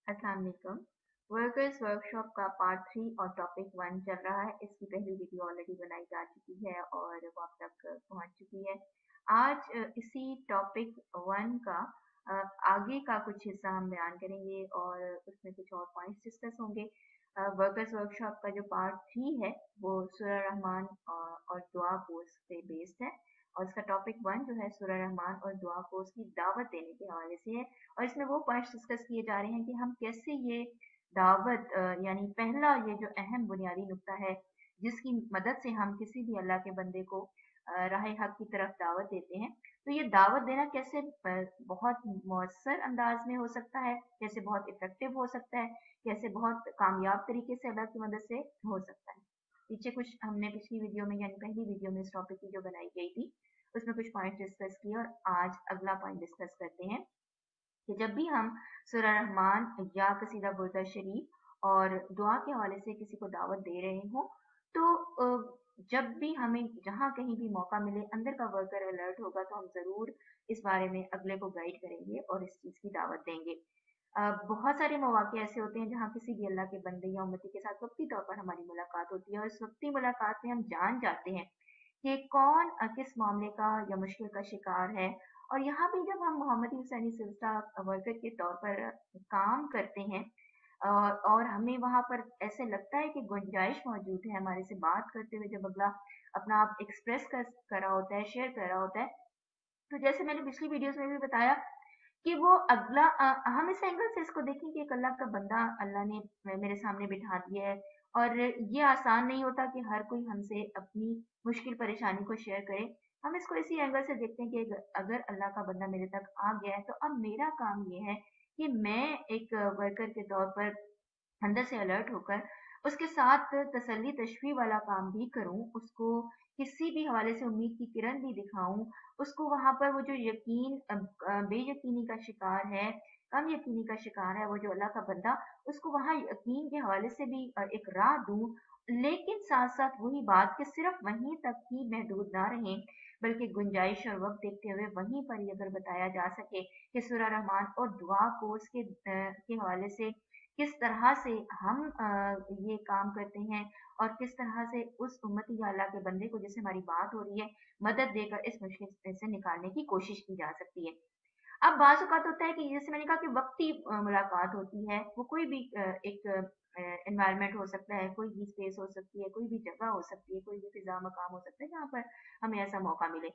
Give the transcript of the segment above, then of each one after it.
अस्सलाम वालेकुम। Workers workshop का पार्ट 3 और टॉपिक 1 चल रहा है। इसकी पहली वीडियो ऑलरेडी बनाई जा चुकी है और वो आप तक पहुंच चुकी है। आज इसी टॉपिक 1 का आगे का कुछ हिस्सा हम बयान करेंगे और उसमें कुछ और पॉइंट्स डिस्कस होंगे। वर्कर्स वर्कशॉप का जो पार्ट 3 है वो सूरह रहमान और दुआ कोर्स पे बेस्ड है और इसका टॉपिक 1 जो है सूरह रहमान और दुआ कोर्स की दावत देने के हवाले से है। और इसमें वो पॉइंट्स डिस्कस किए जा रहे हैं कि हम कैसे ये दावत यानी पहला ये जो अहम बुनियादी नुक्ता है जिसकी मदद से हम किसी भी अल्लाह के बंदे को राह हक की तरफ दावत देते हैं। तो ये दावत देना कैसे बहुत मौसर अंदाज में हो सकता है, कैसे बहुत इफेक्टिव हो सकता है, कैसे बहुत कामयाब तरीके से अल्लाह की मदद से हो सकता है। पीछे कुछ हमने पिछली वीडियो में यानी पहली वीडियो में इस टॉपिक की जो बनाई गई थी उसमें कुछ पॉइंट डिस्कस किए और आज अगला पॉइंट डिस्कस करते हैं कि जब भी हम सूरह रहमान या कसीदा बुर्दा शरीफ और दुआ के हवाले से किसी को दावत दे रहे हो तो जब भी हमें जहाँ कहीं भी मौका मिले अंदर का वर्कर अलर्ट होगा तो हम जरूर इस बारे में अगले को गाइड करेंगे और इस चीज की दावत देंगे। बहुत सारे मौके ऐसे होते हैं जहाँ किसी भी अल्लाह के बंदे या उम्मती के साथ वक्ती तौर पर हमारी मुलाकात होती है और इस वक्ती मुलाकात में हम जान जाते हैं कि कौन किस मामले का या मुश्किल का शिकार है। और यहाँ पे जब हम मोहम्मदी हुसैनी सिलसिला वर्कर के तौर पर काम करते हैं और हमें वहाँ पर ऐसे लगता है कि गुंजाइश मौजूद है हमारे से बात करते हुए जब अगला अपना आप एक्सप्रेस कर रहा होता है, शेयर कर रहा होता है, तो जैसे मैंने पिछली वीडियोस में भी बताया कि वो अगला हम इस एंगल से इसको देखें कि एक अल्लाह का बंदा अल्लाह ने मेरे सामने बिठा दिया है और ये आसान नहीं होता कि हर कोई हमसे अपनी मुश्किल परेशानी को शेयर करे। हम इसको इसी एंगल से देखते हैं कि अगर अल्लाह का बंदा मेरे तक आ गया है तो अब मेरा काम ये है कि मैं एक वर्कर के तौर पर अंदर से अलर्ट होकर उसके साथ तसल्ली तशफ़ी वाला काम भी करूं, उसको किसी भी हवाले से उम्मीद की किरण भी दिखाऊं, उसको वहां पर वो जो यकीन बेयकीनी का शिकार है, कम यकीनी का शिकार है वो जो अल्लाह का बंदा, उसको वहां यकीन के हवाले से भी एक राह दूं। लेकिन साथ साथ वही बात कि सिर्फ वहीं तक ही महदूद ना रहें बल्कि गुंजाइश और वक्त देखते हुए वहीं पर ही अगर बताया जा सके कि सूरह रहमान और दुआ को उसके के हवाले से किस तरह से हम ये काम करते हैं और किस तरह से उस उम्मती या अल्लाह के बंदे को जिससे हमारी बात हो रही है मदद देकर इस मुश्किल से निकालने की कोशिश की जा सकती है। अब बाज़ औक़ात होता है कि जैसे मैंने कहा कि वक़्ती मुलाकात होती है, वो कोई भी एक एनवायरनमेंट हो सकता है, कोई भी स्पेस हो सकती है, कोई भी जगह हो सकती है, कोई भी फ़िज़ा मकाम हो सकता है जहाँ पर हमें ऐसा मौका मिले।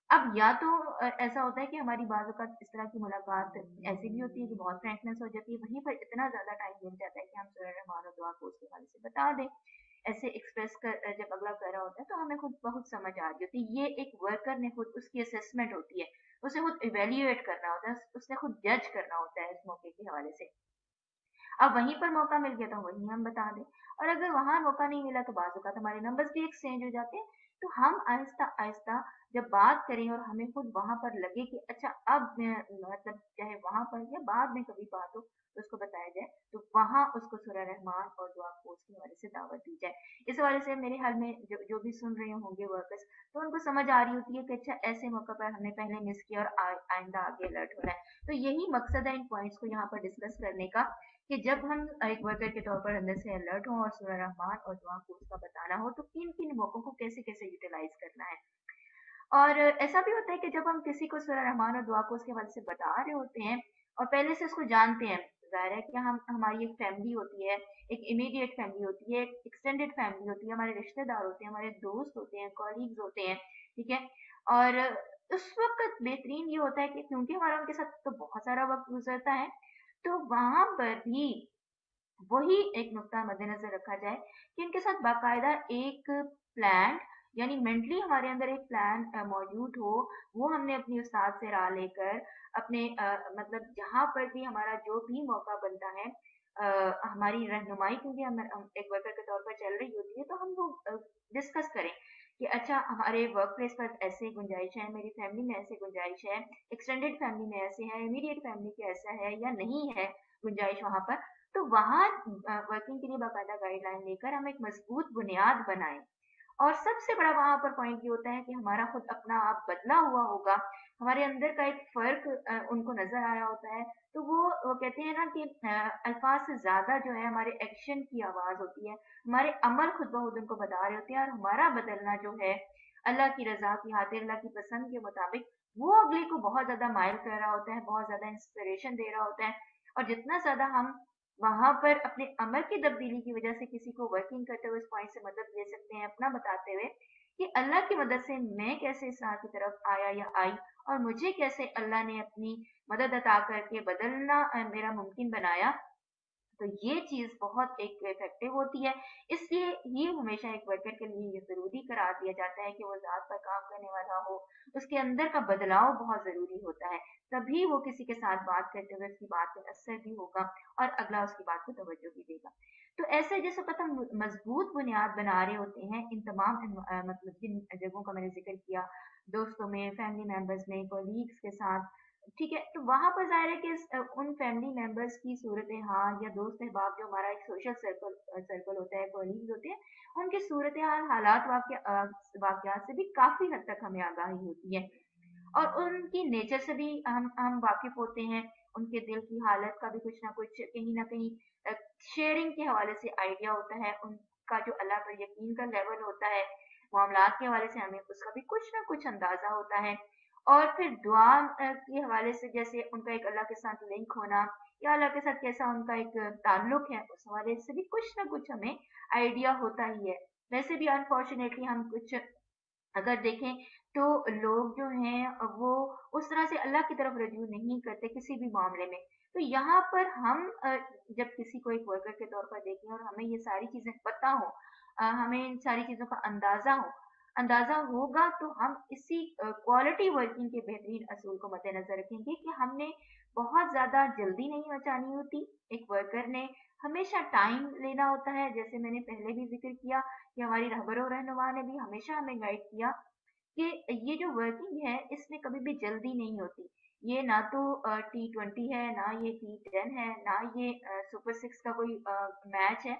अब या तो ऐसा होता है कि हमारी बाज़ औक़ात इस तरह की मुलाकात ऐसी भी होती है कि बहुत फ्रैंकनेस हो जाती है, वहीं पर इतना ज़्यादा टाइम मिल जाता है कि हम सूरह रहमान और दुआ को उसके हवाले से बता दें। ऐसे एक्सप्रेस कर जब अगला कर रहा होता है तो हमें खुद बहुत समझ आ रही होती है। ये एक वर्कर ने खुद उसकी असेसमेंट होती है, उसे खुद इवेल्युएट करना होता है, उसने खुद जज करना होता है इस मौके के हवाले से। अब वहीं पर मौका मिल गया तो वहीं हम बता दें और अगर वहां मौका नहीं मिला तो बाज़ औक़ात हमारे नंबर्स भी एक्सचेंज हो जाते हैं। तो हम आहिस्ता आहिस्ता जब बात करें और हमें खुद वहां पर लगे कि अच्छा अब मतलब चाहे वहां पर या बाद में कभी बात हो तो उसको बताया जाए तो वहां उसको सूरह रहमान और दुआ को उसके हवाले से दावत दी जाए। इस हवाले से मेरे ख्याल में जो भी सुन रहे होंगे वर्कर्स तो उनको समझ आ रही होती है कि अच्छा ऐसे मौके पर हमने पहले मिस किया और आइंदा आगे अलर्ट होना है। तो यही मकसद है इन पॉइंट्स को यहाँ पर डिस्कस करने का कि जब हम एक वर्कर के तौर पर अंदर से अलर्ट हों और सूरह रहमान और दुआ को उसका बताना हो तो किन किन मौकों को कैसे कैसे यूटिलाइज करना है। और ऐसा भी होता है कि जब हम किसी को सूरह रहमान और दुआ को उसके हवाले से बता रहे होते हैं और पहले से उसको जानते हैं, ज़ाहिर है कि हम हमारी एक फैमिली होती है, एक इमीडिएट फैमिली होती है, एक एक्सटेंडेड फैमिली होती है, हमारे रिश्तेदार होते हैं, हमारे दोस्त होते हैं, कॉलीग्स होते हैं, ठीक है। और उस वक्त बेहतरीन ये होता है कि क्योंकि हमारा उनके साथ तो बहुत सारा वक्त गुजरता है तो वहां पर भी वही एक नुक्ता मद्देनजर रखा जाए कि इनके साथ बाकायदा एक प्लान यानी मेंटली हमारे अंदर एक प्लान मौजूद हो। वो हमने अपनी उस्ताद से राह लेकर अपने मतलब जहाँ पर भी हमारा जो भी मौका बनता है हमारी रहनुमाई क्योंकि हम एक वर्कर के तौर पर चल रही होती है तो हम वो डिस्कस करें कि अच्छा हमारे वर्क प्लेस पर ऐसे गुंजाइश है, मेरी फैमिली में ऐसे गुंजाइश है, एक्सटेंडेड फैमिली में ऐसे है, इमीडिएट फैमिली के ऐसा है या नहीं है गुंजाइश वहां पर। तो वहाँ वर्किंग के लिए बाकायदा गाइडलाइन लेकर हम एक मजबूत बुनियाद बनाएं। और सबसे बड़ा वहां पर पॉइंट ये होता है कि हमारा खुद अपना आप बदला हुआ होगा, हमारे अंदर का एक फ़र्क उनको नज़र आया होता है। तो वो कहते हैं ना कि अल्फ़ाज़ से ज़्यादा जो है हमारे एक्शन की आवाज़ होती है। हमारे अमल खुद ब खुद उनको बता रहे होते हैं, और हमारा बदलना जो है अल्लाह की रज़ा की खातिर, अल्लाह की पसंद के मुताबिक, वो अगले को बहुत ज़्यादा माइल कर रहा होता है, बहुत ज़्यादा इंस्पिरेशन दे रहा होता है। और जितना ज़्यादा हम वहाँ पर अपने अमल की तब्दीली की वजह से किसी को वर्किंग करते हुए इस पॉइंट से मदद ले सकते हैं, अपना बताते हुए कि अल्लाह की मदद से मैं कैसे इस राह की तरफ आया या आई, और मुझे कैसे अल्लाह ने अपनी मदद अता करके बदलना मेरा मुमकिन बनाया। तो ये चीज़ बहुत एक इफ़ेक्टिव होती है। इसलिए ये हमेशा एक वर्कर के लिए ये ज़रूरी करार दिया जाता है कि वो ज़ात पर काम करने वाला हो, उसके अंदर का बदलाव बहुत ज़रूरी होता है। तभी वो किसी के साथ बात करते हुए उसकी बात पे असर भी होगा, और अगला उसकी बात को तवज्जो भी देगा। तो ऐसे जैसे पता हम मज़बूत बुनियाद बना रहे होते हैं इन तमाम मतलब जिन जगहों का मैंने ज़िक्र किया, दोस्तों में, फैमिली मेंबर्स में, कलीग्स के साथ, ठीक है? तो वहाँ पर ज़ाहिर है कि उन फैमिली मेंबर्स की सूरत-ए-हाल या दोस्त-अहबाब जो हमारा एक सोशल सर्कल होता है, कॉलीग्स होते हैं, उनकी सूरत-ए-हाल, हालात, वाक़यात से भी काफ़ी हद तक हमें आगाही होती है। और उनकी नेचर से भी हम वाकिफ होते हैं, उनके दिल की हालत का भी कुछ ना कुछ कहीं ना कहीं शेयरिंग के हवाले से आइडिया होता है, उनका जो अल्लाह पर यकीन का लेवल होता है मामलात के हवाले से हमें उसका भी कुछ ना कुछ अंदाजा होता है। और फिर दुआ के हवाले से जैसे उनका एक अल्लाह के साथ लिंक होना, या अल्लाह के साथ कैसा उनका एक ताल्लुक है, उस हवाले से भी कुछ ना कुछ हमें आइडिया होता ही है। वैसे भी अनफॉर्चुनेटली हम कुछ अगर देखें तो लोग जो हैं वो उस तरह से अल्लाह की तरफ रजू नहीं करते किसी भी मामले में। तो यहाँ पर हम जब किसी को एक वर्कर के तौर पर देखें और हमें ये सारी चीज़ें पता हो, हमें इन सारी चीज़ों का अंदाज़ा होगा, तो हम इसी क्वालिटी वर्किंग के बेहतरीन असूल को मद्देनज़र रखेंगे कि हमने बहुत ज़्यादा जल्दी नहीं मचानी होती। एक वर्कर ने हमेशा टाइम लेना होता है, जैसे मैंने पहले भी ज़िक्र किया कि हमारी रहबरो रहनुमा ने भी हमेशा हमें गाइड किया कि ये जो वर्किंग है इसमें कभी भी जल्दी नहीं होती। ये ना तो T20 है, ना ये T10 है, ना ये सुपर सिक्स का कोई मैच है,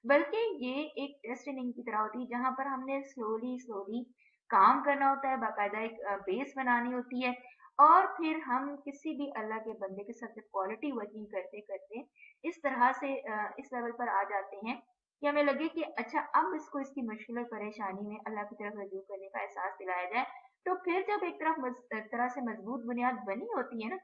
बल्कि ये एक टेस्ट इनिंग की तरह होती है जहां पर हमने स्लोली स्लोली काम करना होता है, बाकायदा एक बेस बनानी होती है। और फिर हम किसी भी अल्लाह के बंदे के साथ क्वालिटी वर्किंग करते करते इस तरह से इस लेवल पर आ जाते हैं कि हमें लगे कि अच्छा अब इसको इसकी मुश्किल और परेशानी में अल्लाह की तरफ रजू करने का एहसास दिलाया जाए। तो फिर जब एक तरह से मजबूत बुनियाद बनी होती है ना,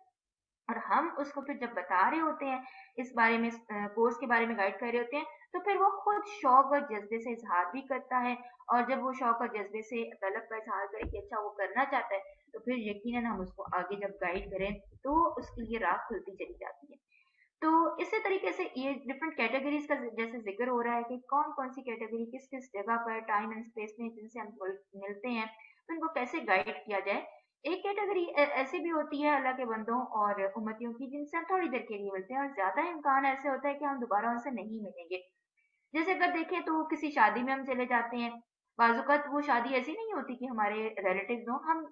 और हम उसको फिर जब बता रहे होते हैं इस बारे में, कोर्स के बारे में गाइड कर रहे होते हैं, तो फिर वो खुद शौक और जज्बे से इजहार भी करता है। और जब वो शौक और जज्बे से तलब का इजहार करे कि अच्छा वो करना चाहता है, तो फिर यकीनन हम उसको आगे जब गाइड करें तो उसके लिए राह खुलती चली जाती है। तो इसी तरीके से ये डिफरेंट कैटेगरीज का जैसे जिक्र हो रहा है कि कौन कौन सी कैटेगरी किस किस जगह पर टाइम एंड स्पेस में जिनसे हम मिलते हैं, तो इनको कैसे गाइड किया जाए। एक कैटेगरी ऐसी भी होती है अल्लाह के बंदों और उम्मतियों की जिनसे हम थोड़ी देर के लिए मिलते हैं, और ज्यादा इम्कान ऐसे होता है कि हम दोबारा उनसे नहीं मिलेंगे। जैसे अगर देखें तो किसी शादी में हम चले जाते हैं, बाजुकात वो शादी ऐसी नहीं होती कि हमारे रिलेटिव्स हों, हम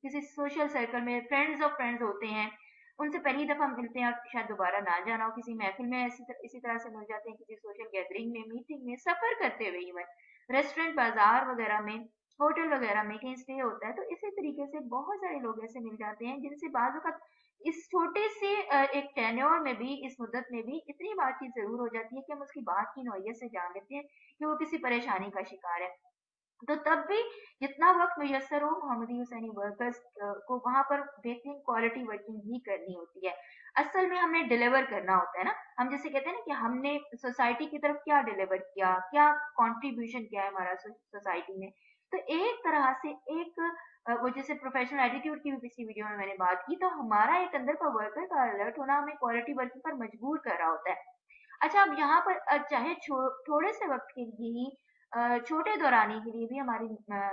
किसी सोशल सर्कल में फ्रेंड्स ऑफ फ्रेंड्स होते हैं, उनसे पहली दफा मिलते हैं और शायद दोबारा ना जाना हो, किसी महफिल में इसी तरह से मिल जाते हैं, किसी सोशल गैदरिंग में, मीटिंग में, सफर करते हुए, इवन रेस्टोरेंट, बाजार वगैरह में, होटल वगैरह में कहीं स्टे होता है, तो इसी तरीके से बहुत सारे लोग ऐसे मिल जाते हैं जिनसे बाजुकात इस छोटे से एक टेन्योर में भी, इस मुद्दत में भी इतनी बातचीत ज़रूर हो जाती है कि हम उसकी बात की नौइयत से जान लेते हैं कि वो किसी परेशानी का शिकार है। तो तब भी जितना वक़्त मुयस्सर हो मोहम्मदी हुसैनी वर्कर्स को वहाँ पर बेहतरीन क्वालिटी वर्किंग ही करनी होती है। असल में हमें डिलीवर करना होता है ना, हम जैसे कहते हैं ना कि हमने सोसाइटी की तरफ क्या डिलीवर किया, क्या कंट्रीब्यूशन किया है हमारा सोसाइटी में। तो एक तरह से एक वो जैसे प्रोफेशनल एटीट्यूड की भी पिछली वीडियो में मैंने बात की, तो हमारा एक अंदर का वर्कर का अलर्ट होना हमें क्वालिटी वर्किंग पर मजबूर कर रहा होता है। अच्छा, अब यहाँ पर चाहे थोड़े से वक्त के लिए ही, छोटे दौरानी के लिए भी हमारी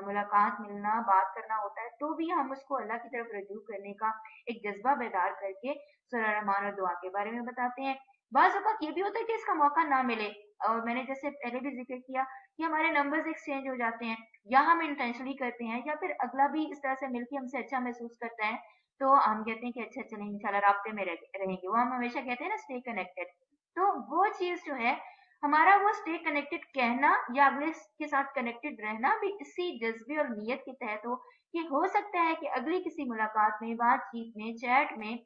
मुलाकात, मिलना, बात करना होता है, तो भी हम उसको अल्लाह की तरफ रजू करने का एक जज्बा बेदार करके सूरह रहमान और दुआ के बारे में बताते हैं। बाज़ औक़ात ये भी होता है कि इसका मौका ना मिले, और मैंने जैसे पहले भी जिक्र किया कि हमारे नंबर्स एक्सचेंज हो जाते हैं, या हम इंटेंशनली करते हैं, या फिर अगला भी इस तरह से मिलके हमसे अच्छा महसूस करता है, तो हम कहते हैं कि अच्छा चलें इंशाल्लाह राब्ते में रहेंगे। वो हम हमेशा कहते हैं ना, स्टे कनेक्टेड। तो वो चीज़ जो है, हमारा वो स्टे कनेक्टेड कहना या अगले के साथ कनेक्टेड रहना भी इसी जज्बे और नीयत के तहत हो कि हो सकता है कि अगली किसी मुलाकात में, बातचीत में, चैट में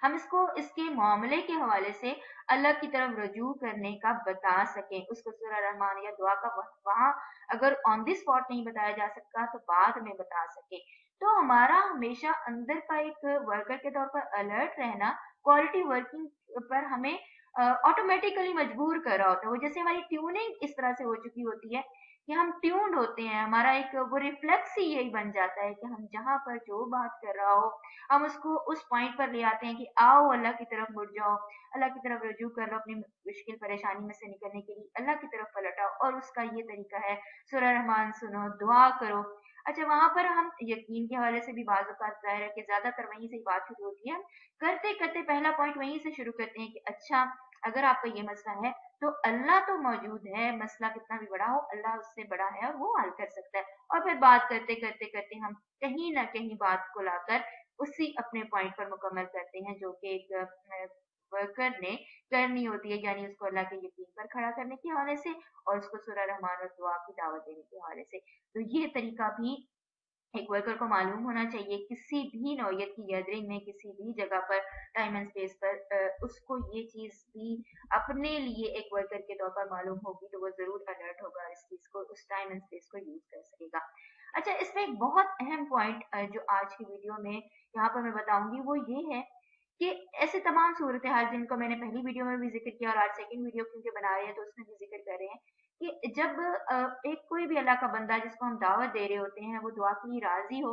हम इसको इसके मामले के हवाले से अल्लाह की तरफ रजू करने का बता सकें, उसको सूरह रहमान या दुआ का वहां अगर ऑन द स्पॉट नहीं बताया जा सकता तो बाद में बता सके। तो हमारा हमेशा अंदर का एक वर्कर के तौर पर अलर्ट रहना क्वालिटी वर्किंग पर हमें ऑटोमेटिकली मजबूर कर रहा होता है। वो जैसे हमारी ट्यूनिंग इस तरह से हो चुकी होती है कि हम ट्यून्ड होते हैं, हमारा एक वो रिफ्लेक्स ही यही बन जाता है कि हम जहां पर जो बात कर रहा हो हम उसको उस पॉइंट पर ले आते हैं कि आओ अल्लाह की तरफ मुड़ जाओ, अल्लाह की तरफ रुजू कर लो, अपनी मुश्किल परेशानी में से निकलने के लिए अल्लाह की तरफ पलट आओ। और उसका ये तरीका है सूरह रहमान सुनो, दुआ करो। अच्छा, वहां पर हम यकीन के हवाले से भी बाज़ औक़ात ज़ाहिर है कि ज्यादातर वहीं से ही बात शुरू होती है। करते करते पहला पॉइंट वहीं से शुरू करते हैं कि अच्छा अगर आपका ये मसला है तो अल्लाह तो मौजूद है, मसला कितना भी बड़ा हो अल्लाह उससे बड़ा है और वो हल कर सकता है। और फिर बात करते करते करते हम कहीं ना कहीं बात को लाकर उसी अपने पॉइंट पर मुकम्मल करते हैं जो कि एक वर्कर ने करनी होती है, यानी उसको अल्लाह के यकीन पर खड़ा करने के हवाले से और उसको सूरह रहमान और दुआ की दावत देने के हवाले से। तो ये तरीका भी एक वर्कर को मालूम होना चाहिए। किसी भी नौयत की गैदरिंग में, किसी भी जगह पर, टाइम एंड स्पेस पर उसको ये चीज भी अपने लिए एक वर्कर के तौर पर मालूम होगी तो वो जरूर अलर्ट होगा, इस चीज को, उस टाइम एंड स्पेस को यूज कर सकेगा। अच्छा, इसमें एक बहुत अहम पॉइंट जो आज की वीडियो में यहाँ पर मैं बताऊंगी वो ये है कि ऐसे तमाम सूरत हाल जिनको मैंने पहली वीडियो में भी जिक्र किया और आज सेकंड वीडियो क्योंकि बना रहे हैं तो उसमें भी जिक्र कर रहे हैं कि जब एक कोई भी अल्लाह का बंदा जिसको हम दावत दे रहे होते हैं वो दुआ के लिए राजी हो,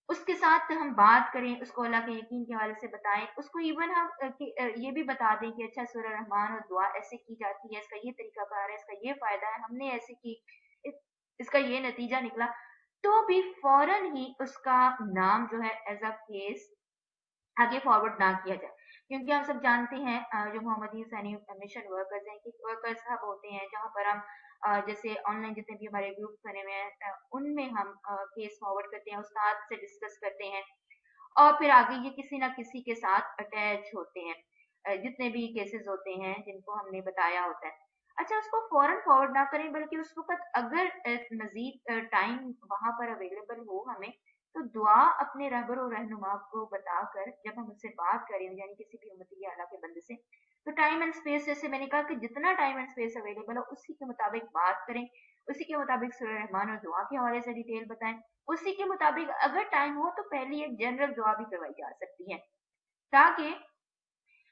उसके साथ हम बात करें, उसको अल्लाह के यकीन के हवाले से बताएं, उसको इवन हम ये भी बता दें कि अच्छा सूरह रहमान और दुआ ऐसे की जाती है, इसका ये तरीका कार है, इसका ये फायदा है, हमने ऐसे की, इसका ये नतीजा निकला, तो भी फौरन ही उसका नाम जो है एज अ केस आगे फॉरवर्ड ना किया जाए। क्योंकि हम सब जानते हैं जो मोहम्मदी सैनी मिशन वर्कर्स हैं कि वर्कर्स हब होते हैं जहाँ पर हम जैसे ऑनलाइन जितने भी हमारे ग्रुप्स बने हुए हैं उनमें हम केस फॉरवर्ड करते हैं, उस्ताद से डिस्कस करते हैं और फिर आगे ये किसी ना किसी के साथ अटैच होते हैं। जितने भी केसेस होते हैं जिनको हमने बताया होता है, अच्छा उसको फौरन फॉरवर्ड ना करें बल्कि उस वक्त अगर मजीद टाइम वहां पर अवेलेबल हो हमें, तो दुआ अपने रहबर और रहनुमा को बताकर जब हम उससे बात करें यानी किसी भी उम्मती या अल्लाह के बंदे से, तो टाइम एंड स्पेस जैसे मैंने कहा कि जितना टाइम एंड स्पेस अवेलेबल हो उसी के मुताबिक बात करें, उसी के मुताबिक सूरह रहमान और दुआ के हवाले से डिटेल बताएं, उसी के मुताबिक अगर टाइम हो तो पहली एक जनरल दुआ भी करवाई जा सकती है ताकि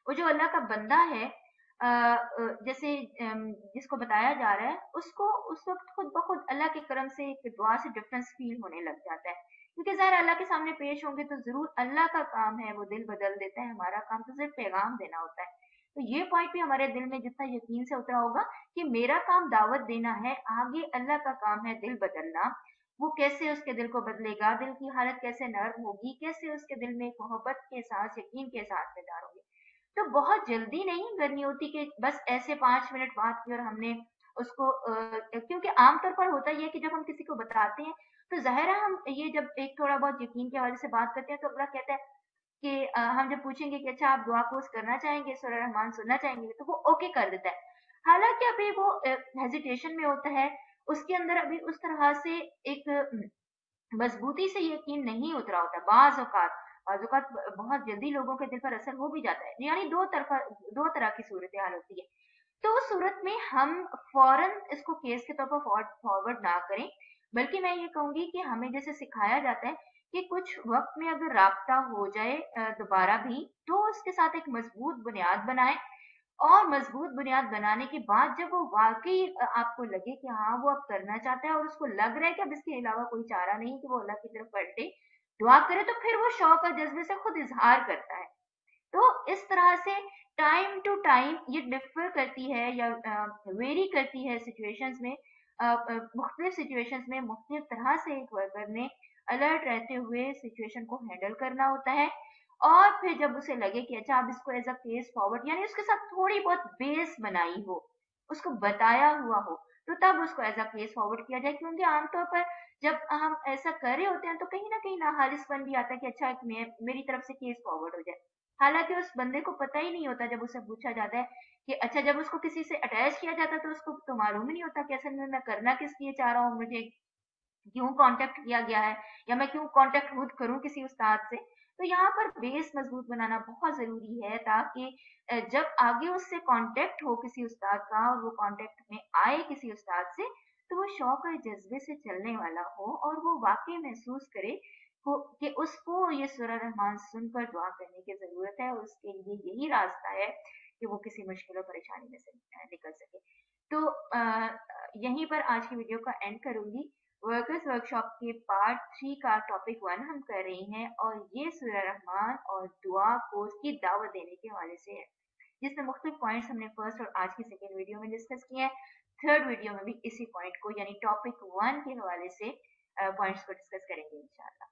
वो जो अल्लाह का बंदा है जैसे जिसको बताया जा रहा है उसको उस वक्त खुद ब खुद अल्लाह के करम से एक दुआ से डिफरेंस फील होने लग जाता है। क्योंकि ज़ाहिर अल्लाह के सामने पेश होंगे तो ज़रूर अल्लाह का काम है, वो दिल बदल देता है, हमारा काम तो सिर्फ पैगाम देना होता है। तो ये पॉइंट भी हमारे दिल में जितना यकीन से उतरा होगा कि मेरा काम दावत देना है, आगे अल्लाह का काम है दिल बदलना। वो कैसे उसके दिल को बदलेगा, दिल की हालत कैसे नर्म होगी, कैसे उसके दिल में एक मोहब्बत के साथ, यकीन के साथ में डालोगे। तो बहुत जल्दी नहीं करनी होती कि बस ऐसे 5 मिनट बात की और हमने उसको क्योंकि आमतौर पर होता ही है कि जब हम किसी को बताते हैं तो जाहिर है हम ये जब एक थोड़ा बहुत यकीन के हवाले से बात करते हैं तो अगला कहता है कि हम जब पूछेंगे कि अच्छा आप दुआ कोर्स करना चाहेंगे, सूरह रहमान सुनना चाहेंगे, तो वो ओके कर देता है। हालांकि अभी वो हेजिटेशन में होता है, उसके अंदर अभी उस तरह से एक मजबूती से यकीन नहीं उतरा होता। बाज़ औक़ात बहुत जल्दी लोगों के दिल पर असर हो भी जाता है, यानी दो तरह की सूरत हाल होती है। तो उस सूरत में हम फौरन इसको केस के तौर पर फॉरवर्ड ना करें, बल्कि मैं ये कहूंगी कि हमें जैसे सिखाया जाता है कि कुछ वक्त में अगर राब्ता हो जाए दोबारा भी तो उसके साथ एक मजबूत बुनियाद बनाएं और मजबूत बुनियाद बनाने के बाद जब वो वाकई आपको लगे कि हाँ वो अब करना चाहता है और उसको लग रहा है कि अब इसके अलावा कोई चारा नहीं कि वो अल्लाह की तरफ पलटे, दुआ करे, तो फिर वो शौक और जज्बे से खुद इजहार करता है। तो इस तरह से टाइम टू टाइम ये डिफर करती है या वेरी करती है सिचुएशंस में, मुख्तलिफ सिचुएशंस में मुख्तलिफ तरह से एक वर्कर ने अलर्ट रहते हुए सिचुएशन को हैंडल करना होता है। और फिर जब उसे लगे कि अच्छा अब इसको एज अ केस फॉरवर्ड यानी उसके साथ थोड़ी बहुत बेस बनाई हो, उसको बताया हुआ हो, तो तब उसको एज अ केस फॉरवर्ड किया जाए। क्योंकि आमतौर पर जब हम ऐसा कर रहे होते हैं तो कहीं ना कहीं नाहालिसपन भी आता है कि अच्छा मेरी तरफ से केस फॉरवर्ड हो जाए। हालांकि उस बंदे को पता ही नहीं होता जब उसे पूछा जाता है कि अच्छा जब उसको किसी से अटैच किया जाता है तो उसको तो मालूम ही नहीं होता कि असल में मैं करना किस लिए चाह रहा हूँ, मुझे क्यों कांटेक्ट किया गया है, या मैं क्यों कांटेक्ट खुद करूं किसी उस्ताद से। तो यहाँ पर बेस मजबूत बनाना बहुत जरूरी है, ताकि जब आगे उससे कांटेक्ट हो किसी उस्ताद का और वो कांटेक्ट में आए किसी उस्ताद से, तो वो शौक और जज्बे से चलने वाला हो और वो वाकई महसूस करे कि उसको ये सूरह रहमान सुनकर दुआ करने की जरूरत है, और उसके लिए यही रास्ता है कि वो किसी मुश्किल और परेशानी में से निकल सके। तो यहीं पर आज की वीडियो का एंड करूंगी। वर्कर्स वर्कशॉप के पार्ट 3 का टॉपिक 1 हम कर रहे हैं, और ये सूरह रहमान और दुआ को उसकी दावत देने के हवाले से है, जिसमें मुख्तलिफ पॉइंट्स हमने फर्स्ट और आज की सेकेंड वीडियो में डिस्कस किए हैं। थर्ड वीडियो में भी इसी पॉइंट को यानी टॉपिक 1 के हवाले से पॉइंट्स को डिस्कस करेंगे इंशाल्लाह।